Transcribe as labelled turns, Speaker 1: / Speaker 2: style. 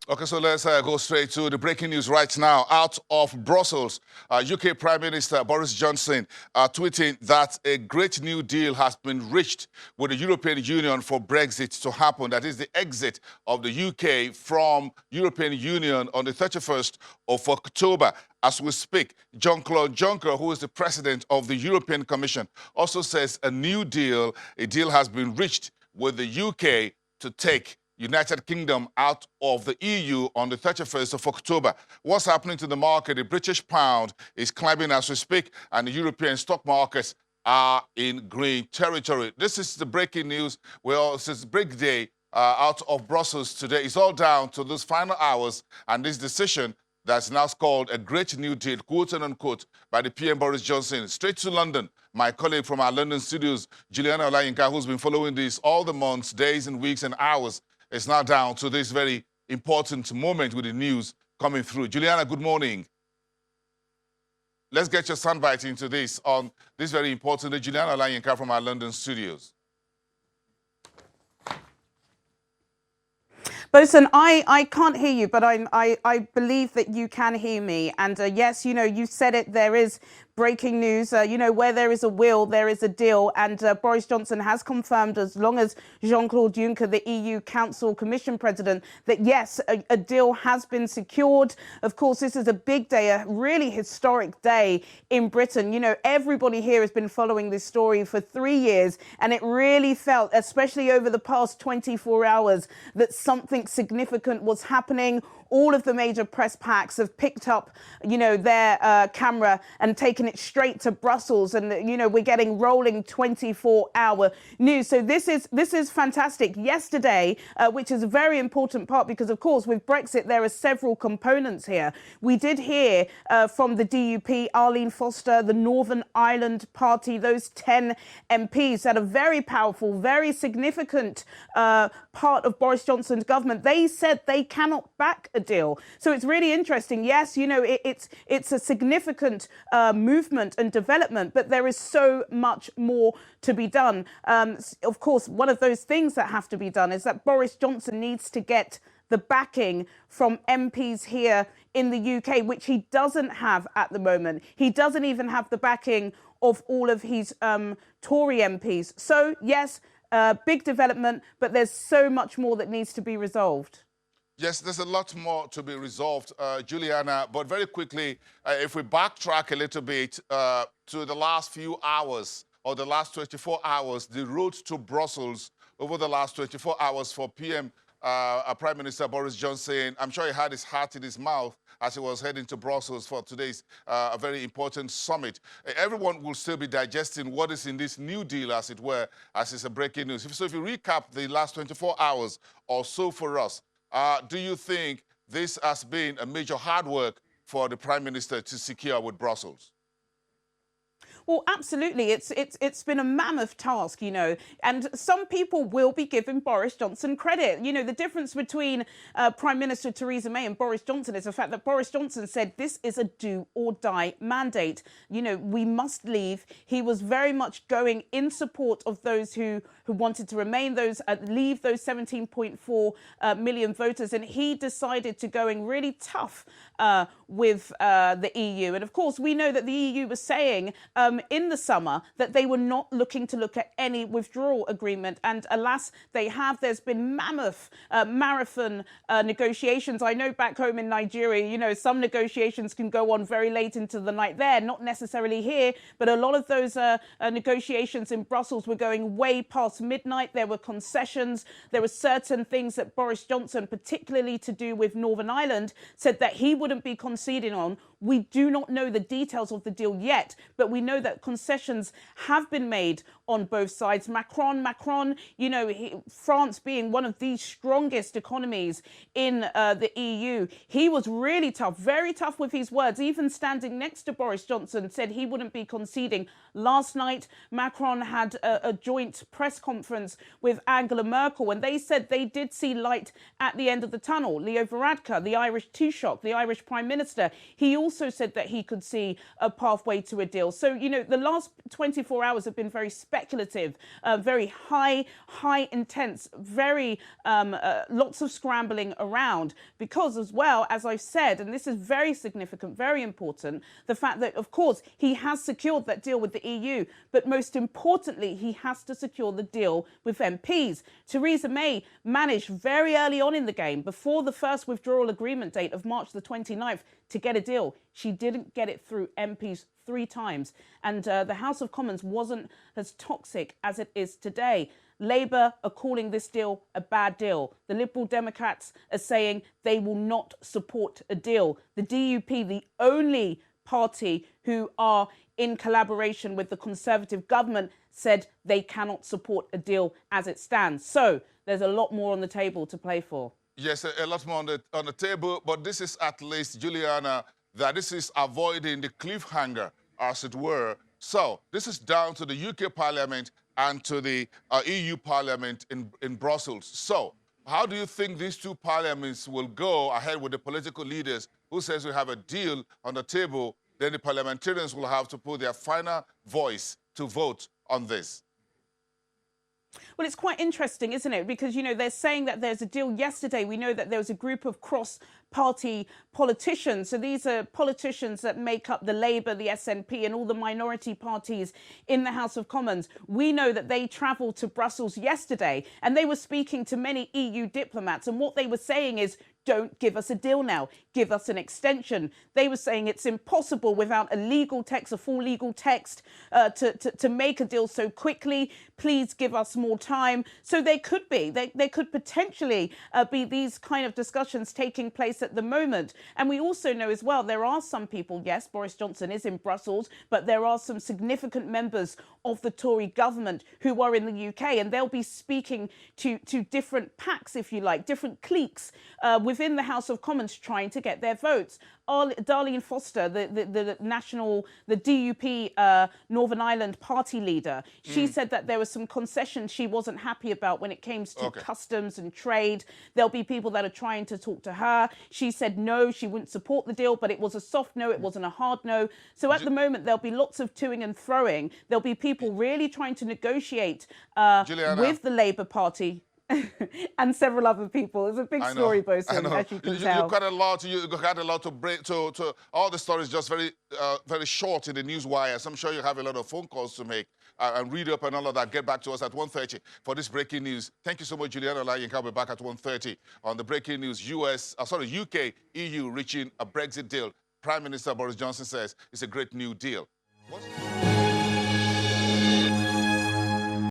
Speaker 1: Okay, so let's go straight to the breaking news right now. Out of Brussels, UK Prime Minister Boris Johnson tweeting that a great new deal has been reached with the European Union for Brexit to happen. That is the exit of the UK from European Union on the 31st of October. As we speak, Jean-Claude Juncker, who is the president of the European Commission, also says a deal has been reached with the UK to take United Kingdom out of the EU on the 31st of October. What's happening to the market? The British pound is climbing as we speak, and the European stock markets are in green territory. This is the breaking news. Well, since break day out of Brussels today, it's all down to those final hours and this decision that's now called a great new deal, quote and unquote, by the PM Boris Johnson. Straight to London, my colleague from our London studios, Juliana Olayinka, who's been following this all the months, days and weeks and hours, is now down to this very important moment with the news coming through. Juliana, good morning. Let's get your soundbite into this on this very important Juliana Olayinka from our London studios.
Speaker 2: Bosun, I can't hear you, but I believe that you can hear me. And yes, you said it, there is breaking news. Where there is a will, there is a deal. And Boris Johnson has confirmed, as long as Jean-Claude Juncker, the EU Council Commission President, that yes, a deal has been secured. Of course, this is a big day, a really historic day in Britain. Everybody here has been following this story for 3 years. And it really felt, especially over the past 24 hours, that something significant was happening. All of the major press packs have picked up, their camera and taken it straight to Brussels. And, we're getting rolling 24-hour news. So this is fantastic. Yesterday, which is a very important part, because, of course, with Brexit, there are several components here. We did hear from the DUP, Arlene Foster, the Northern Ireland Party, those 10 MPs that are very powerful, very significant part of Boris Johnson's government. They said they cannot back a deal. So it's really interesting. Yes, it's a significant movement and development, but there is so much more to be done. Of course, one of those things that have to be done is that Boris Johnson needs to get the backing from MPs here in the UK, which he doesn't have at the moment. He doesn't even have the backing of all of his Tory MPs. So, yes, big development, but there's so much more that needs to be resolved.
Speaker 1: Yes, there's a lot more to be resolved, Juliana. But very quickly, if we backtrack a little bit to the last few hours or the last 24 hours, the road to Brussels over the last 24 hours for Prime Minister Boris Johnson, I'm sure he had his heart in his mouth as he was heading to Brussels for today's a very important summit. Everyone will still be digesting what is in this new deal, as it were, as it's a breaking news. So if you recap the last 24 hours or so for us, do you think this has been a major hard work for the Prime Minister to secure with Brussels?
Speaker 2: Well, absolutely. It's been a mammoth task, and some people will be giving Boris Johnson credit. The difference between Prime Minister Theresa May and Boris Johnson is the fact that Boris Johnson said this is a do or die mandate. We must leave. He was very much going in support of those who wanted to remain, leave those 17.4 million voters, and he decided to going really tough with the EU. And of course, we know that the EU was saying in the summer that they were not looking to look at any withdrawal agreement. And alas, they have. There's been mammoth marathon negotiations. I know back home in Nigeria, some negotiations can go on very late into the night there, not necessarily here, but a lot of those negotiations in Brussels were going way past midnight. There were concessions. There were certain things that Boris Johnson, particularly to do with Northern Ireland, said that he wouldn't be conceding on. We do not know the details of the deal yet, but we know that concessions have been made on both sides. Macron, France being one of the strongest economies in the EU, he was really tough, very tough with his words, even standing next to Boris Johnson, said he wouldn't be conceding. Last night, Macron had a joint press conference with Angela Merkel, and they said they did see light at the end of the tunnel. Leo Varadkar, the Irish Taoiseach, the Irish Prime Minister, he also also said that he could see a pathway to a deal. So, you know, the last 24 hours have been very speculative, very high intense, very lots of scrambling around, because as well, as I've said, and this is very significant, very important, the fact that, of course, he has secured that deal with the EU, but most importantly, he has to secure the deal with MPs. Theresa May managed very early on in the game, before the first withdrawal agreement date of March the 29th, to get a deal. She didn't get it through MPs 3 times. And the House of Commons wasn't as toxic as it is today. Labour are calling this deal a bad deal. The Liberal Democrats are saying they will not support a deal. The DUP, the only party who are in collaboration with the Conservative government, said they cannot support a deal as it stands. So there's a lot more on the table to play for.
Speaker 1: Yes, a lot more on the table, but this is at least, Juliana, that this is avoiding the cliffhanger, as it were. So this is down to the UK Parliament and to the EU Parliament in Brussels. So how do you think these two parliaments will go ahead with the political leaders who says we have a deal on the table? Then the parliamentarians will have to put their final voice to vote on this.
Speaker 2: Well, it's quite interesting, isn't it? Because, you know, they're saying that there's a deal yesterday. We know that there was a group of cross-party politicians. So these are politicians that make up the Labour, the SNP and all the minority parties in the House of Commons. We know that they travelled to Brussels yesterday and they were speaking to many EU diplomats. And what they were saying is, don't give us a deal now. Give us an extension. They were saying it's impossible without a legal text, a full legal text, to make a deal so quickly. Please give us more time. So there could be, there could potentially be these kind of discussions taking place at the moment. And we also know as well, there are some people, yes, Boris Johnson is in Brussels, but there are some significant members of the Tory government who are in the UK, and they'll be speaking to different packs, if you like, different cliques within the House of Commons trying to get their votes. Darlene Foster, the DUP Northern Ireland party leader, she said that there were some concessions she wasn't happy about when it came to customs and trade. There'll be people that are trying to talk to her. She said no, she wouldn't support the deal, but it was a soft no, it wasn't a hard no. So at the moment, there'll be lots of toing and throwing. There'll be people really trying to negotiate with the Labour Party. And several other people. It's a big story, Bosun, as you can tell.
Speaker 1: You got a lot to break. To all the stories just very short in the news wires. I'm sure you have a lot of phone calls to make and read up and all of that. Get back to us at 1:30 for this breaking news. Thank you so much, Juliana Olayinka. I'll be back at 1:30 on the breaking news. UK, EU reaching a Brexit deal. Prime Minister Boris Johnson says it's a great new deal. What?